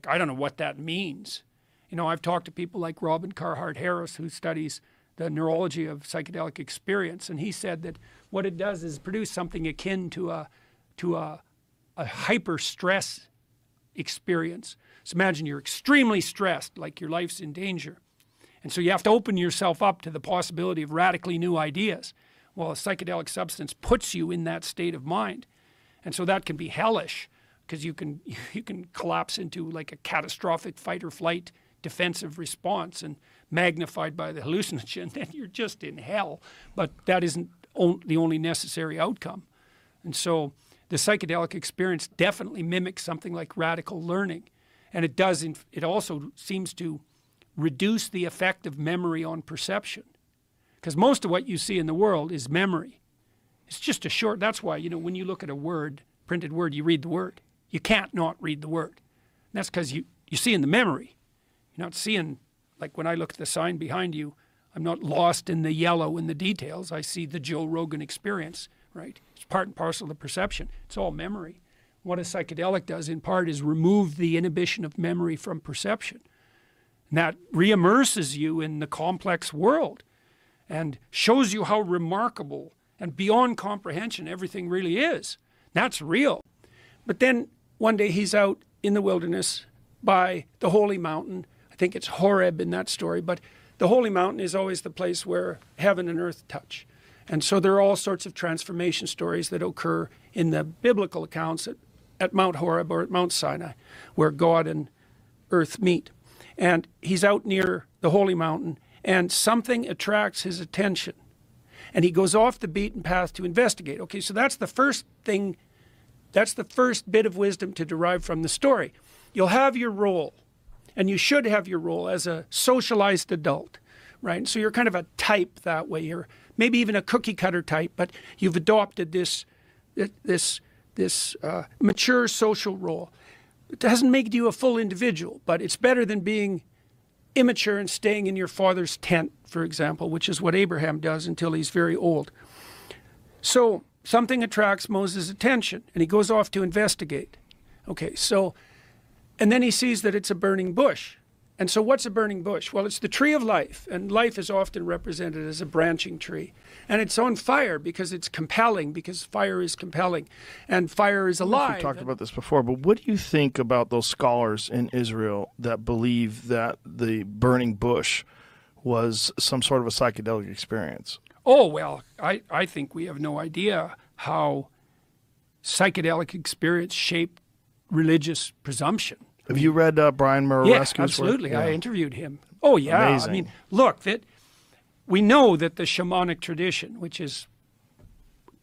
I don't know what that means. You know, I've talked to people like Robin Carhart-Harris, who studies the neurology of psychedelic experience, and he said that what it does is produce something akin to a hyper stress experience. So imagine you're extremely stressed, like your life's in danger. And so you have to open yourself up to the possibility of radically new ideas. Well, a psychedelic substance puts you in that state of mind. And so that can be hellish, because you can collapse into like a catastrophic fight or flight defensive response, and magnified by the hallucinogen, then you're just in hell. But that isn't the only necessary outcome. And so the psychedelic experience definitely mimics something like radical learning. And it also seems to reduce the effect of memory on perception. Because most of what you see in the world is memory. It's just that's why, you know, when you look at a word, printed word, you read the word. You can't not read the word. And that's because you see in the memory. You're not seeing, like when I look at the sign behind you, I'm not lost in the yellow and the details. I see the Joe Rogan experience, right? It's part and parcel of the perception. It's all memory. What a psychedelic does in part is remove the inhibition of memory from perception. And that re-immerses you in the complex world and shows you how remarkable and beyond comprehension everything really is. That's real. But then one day he's out in the wilderness by the holy mountain. I think it's Horeb in that story, but the holy mountain is always the place where heaven and earth touch. And so there are all sorts of transformation stories that occur in the biblical accounts at Mount Horeb or at Mount Sinai, where God and earth meet. And he's out near the holy mountain, and something attracts his attention. And he goes off the beaten path to investigate. Okay, so that's the first thing, that's the first bit of wisdom to derive from the story. You'll have your role. And you should have your role as a socialized adult, right? And so you're kind of a type that way. You're maybe even a cookie cutter type, but you've adopted this mature social role. It doesn't make you a full individual, but it's better than being immature and staying in your father's tent, for example, which is what Abraham does until he's very old. So something attracts Moses' attention, and he goes off to investigate. Okay, so... And then he sees that it's a burning bush. And so what's a burning bush? Well, it's the tree of life, and life is often represented as a branching tree. And it's on fire because it's compelling, because fire is compelling, and fire is alive. We've talked about this before, but what do you think about those scholars in Israel that believe that the burning bush was some sort of a psychedelic experience? Oh, well, I think we have no idea how psychedelic experience shaped religious presumption. Have you read Brian Murarescu's work? Absolutely. Yeah. I interviewed him. Oh, yeah. Amazing. I mean, look, we know that the shamanic tradition, which is,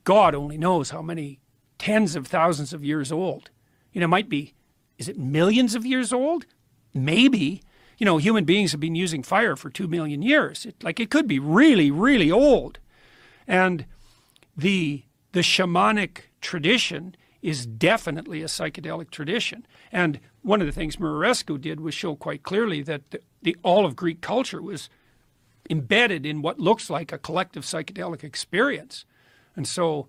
God only knows how many tens of thousands of years old. You know, might be, is it millions of years old? Maybe. You know, human beings have been using fire for 2 million years. It could be really, really old. And the shamanic tradition is definitely a psychedelic tradition. And one of the things Murarescu did was show quite clearly that all of Greek culture was embedded in what looks like a collective psychedelic experience. And so,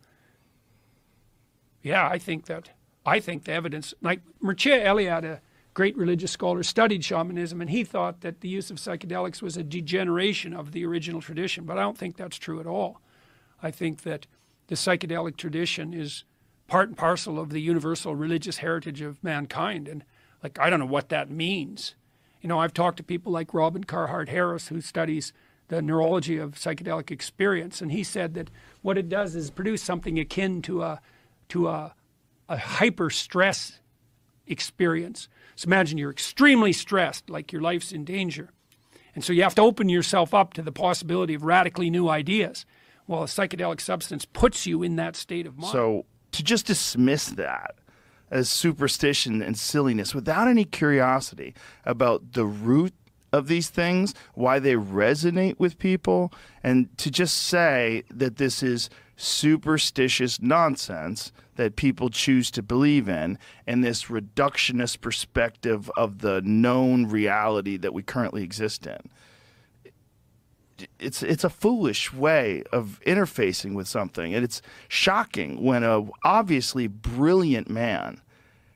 yeah, I think the evidence, like Mircea Eliade, a great religious scholar, studied shamanism, and he thought that the use of psychedelics was a degeneration of the original tradition, but I don't think that's true at all. I think that the psychedelic tradition is part and parcel of the universal religious heritage of mankind. And like, I don't know what that means. You know, I've talked to people like Robin Carhart-Harris, who studies the neurology of psychedelic experience. And he said that what it does is produce something akin to a hyper stress experience. So imagine you're extremely stressed, like your life's in danger. And so you have to open yourself up to the possibility of radically new ideas. Well, a psychedelic substance puts you in that state of mind. So to just dismiss that as superstition and silliness without any curiosity about the root of these things, why they resonate with people, and to just say that this is superstitious nonsense that people choose to believe in, and this reductionist perspective of the known reality that we currently exist in. It's a foolish way of interfacing with something, and it's shocking when a obviously brilliant man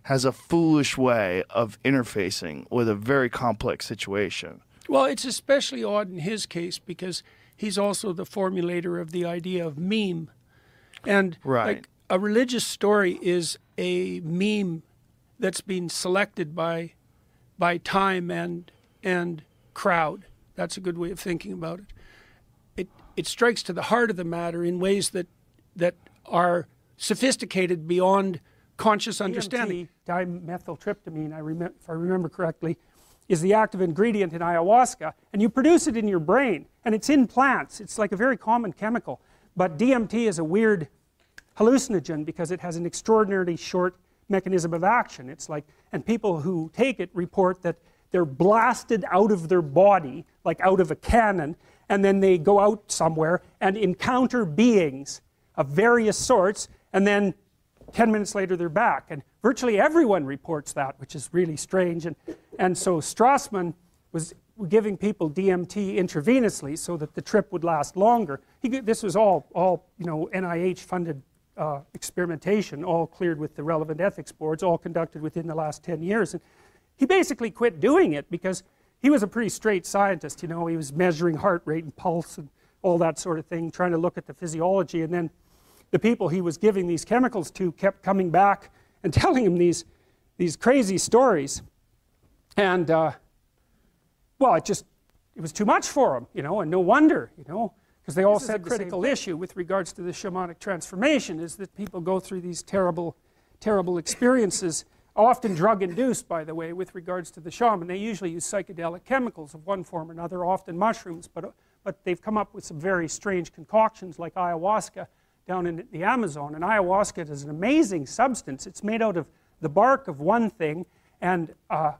has a foolish way of interfacing with a very complex situation. Well, it's especially odd in his case because he's also the formulator of the idea of meme. And like a religious story is a meme that's been selected by time and crowd. That's a good way of thinking about it. It strikes to the heart of the matter in ways that are sophisticated beyond conscious understanding. Dimethyltryptamine, if I remember correctly, is the active ingredient in ayahuasca, and you produce it in your brain, and it's in plants. It's like a very common chemical, but DMT is a weird hallucinogen because it has an extraordinarily short mechanism of action. It's like, and people who take it report that they're blasted out of their body, like out of a cannon, and then they go out somewhere and encounter beings of various sorts, and then 10 minutes later they're back. And virtually everyone reports that, which is really strange. And so Strassman was giving people DMT intravenously so that the trip would last longer. This was all NIH-funded experimentation, all cleared with the relevant ethics boards, all conducted within the last 10 years. And he basically quit doing it because he was a pretty straight scientist. You know, he was measuring heart rate and pulse and all that sort of thing, trying to look at the physiology. And then the people he was giving these chemicals to kept coming back and telling him these crazy stories. And well, it was too much for him, you know, and no wonder, you know, because they all said the critical issue with regards to the shamanic transformation is that people go through these terrible experiences, often drug-induced, by the way, with regards to the shaman. They usually use psychedelic chemicals of one form or another, often mushrooms, but they've come up with some very strange concoctions like ayahuasca down in the Amazon. And ayahuasca is an amazing substance. It's made out of the bark of one thing and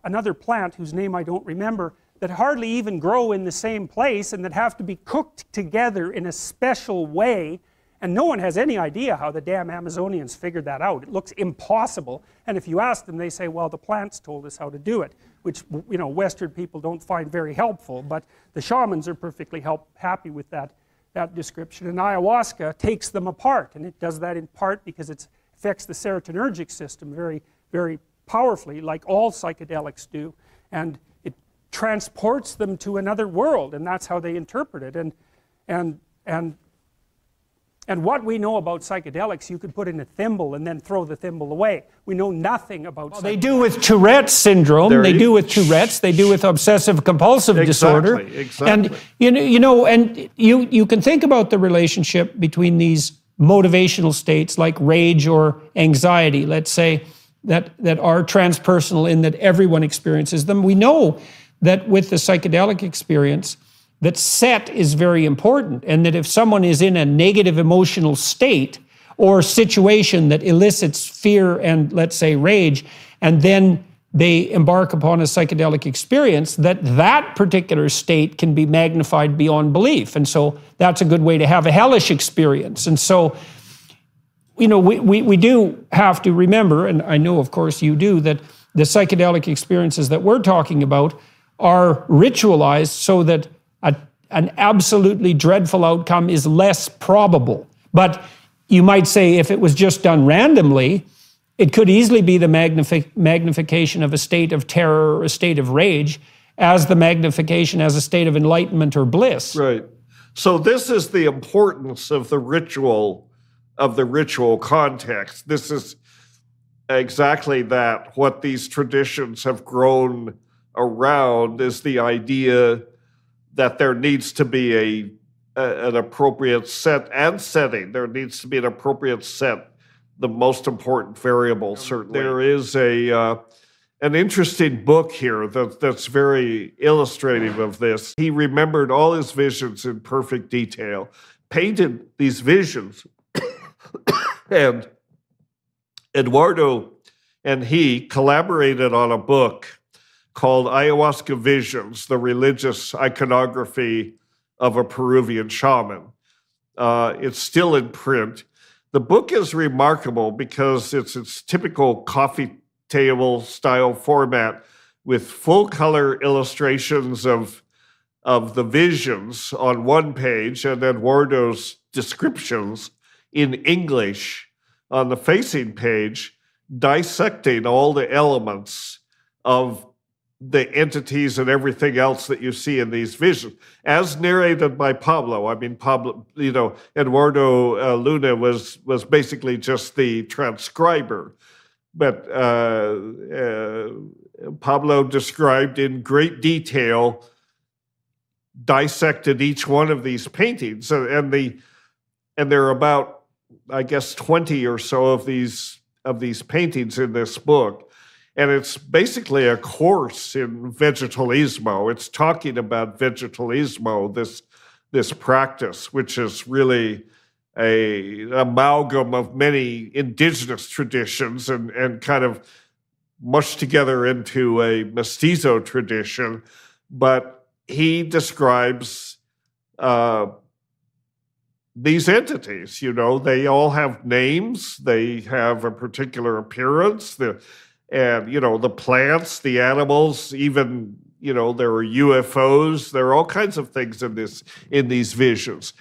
another plant whose name I don't remember, that hardly even grow in the same place and that have to be cooked together in a special way. And no one has any idea how the damn Amazonians figured that out. It looks impossible. And if you ask them, they say, well, the plants told us how to do it, which, you know, Western people don't find very helpful. But the shamans are perfectly happy with that description. And ayahuasca takes them apart. And it does that in part because it affects the serotonergic system very, very powerfully, like all psychedelics do. And it transports them to another world. And that's how they interpret it. And what we know about psychedelics, you could put in a thimble and then throw the thimble away. We know nothing about psychedelics. They do with Tourette's syndrome. They do with Tourette's. They do with obsessive compulsive disorder. Exactly. And you can think about the relationship between these motivational states like rage or anxiety, let's say, that are transpersonal in that everyone experiences them. We know that with the psychedelic experience, that set is very important, and that if someone is in a negative emotional state or situation that elicits fear and, let's say, rage, and then they embark upon a psychedelic experience, that particular state can be magnified beyond belief. And so that's a good way to have a hellish experience. And so, you know, we do have to remember, and I know, of course, you do, that the psychedelic experiences that we're talking about are ritualized so that an absolutely dreadful outcome is less probable. But you might say if it was just done randomly, it could easily be the magnification of a state of terror or a state of rage as the magnification as a state of enlightenment or bliss. Right. So this is the importance of the ritual context. This is exactly that. What these traditions have grown around is the idea that there needs to be an appropriate set and setting. There needs to be an appropriate set, the most important variable, certainly. There is an interesting book here that's very illustrative of this. He remembered all his visions in perfect detail, painted these visions, and Eduardo and he collaborated on a book called Ayahuasca Visions, the religious iconography of a Peruvian shaman. It's still in print. The book is remarkable because it's typical coffee table style format with full color illustrations of the visions on one page and Eduardo's descriptions in English on the facing page. dissecting all the elements of the entities and everything else that you see in these visions, as narrated by Pablo. I mean, Pablo, Eduardo Luna was basically just the transcriber, but Pablo described in great detail, dissected each one of these paintings, and there are about, I guess, 20 or so of these paintings in this book. And it's basically a course in vegetalismo. It's talking about vegetalismo, this practice, which is really an amalgam of many indigenous traditions and kind of mushed together into a mestizo tradition. But he describes these entities. They all have names. They have a particular appearance. And the plants, the animals, even there are UFOs. There are all kinds of things in these visions.